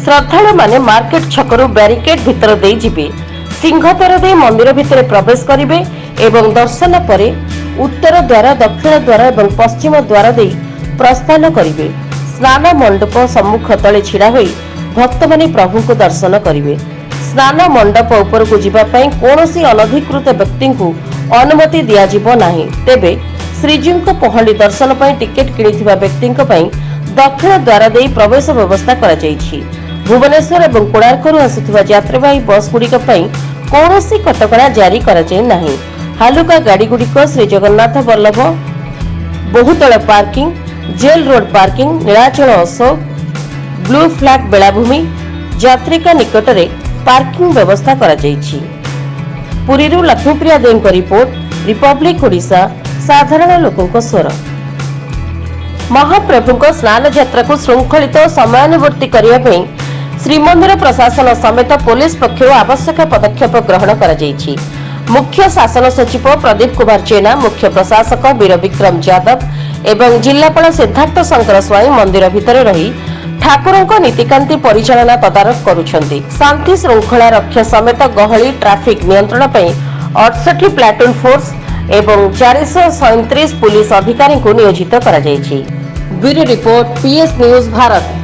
श्रद्धालु माने market छकरू barricade भितर दे जिबे सिंहद्वार दे मंदिर भितर प्रवेश करिवे एवं दर्शन परे उत्तर द्वार दक्षिण द्वार एवं पश्चिम द्वार दे प्रस्थान करिवे। स्नान मंडप सम्मुख तले छिड़ा होई भक्त माने प्रभु को दर्शन करिवे। स्नान मंडप ऊपर को जिबा पई कोनोसी अनधिकृत व्यक्ति को अनुमति दिया जिवो नाही। तेबे श्रीजीव को पहली दर्शन पई टिकेट किनिथिबा व्यक्ति पई दक्षिण द्वार दे प्रवेश व्यवस्था करा जायछि। भुवनेश्वर एवं कोणार्करू आसुथिबा यात्रीवाही बस गुड़िक कौनसी कटकणा जारी करा जाय नाही। हालुका गाड़ी गुड़िक श्री जगन्नाथ वल्लभ बहुतल parking, jail road parking, Nilachal Ashok, blue flag बेलाभूमि यात्रिका निकट में पार्किंग व्यवस्था करा जायछि। पुरीरू लक्ष्मीप्रिया देव रिपोर्ट, रिपब्लिक ओडिशा, साधारण लोकंक स्वर। महाप्रभुଙ୍କ स्नान यात्रा को श्रृंखलित समयानुवर्ती करने श्रीमंदिर प्रशासन समेत पुलिस पक्षर आवश्यक पदक्षेप ग्रहण कर मुख्य शासन सचिव प्रदीप कुमार जेना, मुख्य प्रशासक वीर विक्रम यादव एवं जिलापाल सिद्धार्थ शंकर स्वाई मंदिर भितर रही ठाकुरों नीतिकांति परिचालना तदारख करुछंती। शांति श्रृंखला रक्षा समेत गहली ट्राफिक नियंत्रण पर 68 प्लाटून फोर्स एवं 437 पुलिस अधिकारी को नियोजित करा जायछि। Bureau report, PS news Bharat.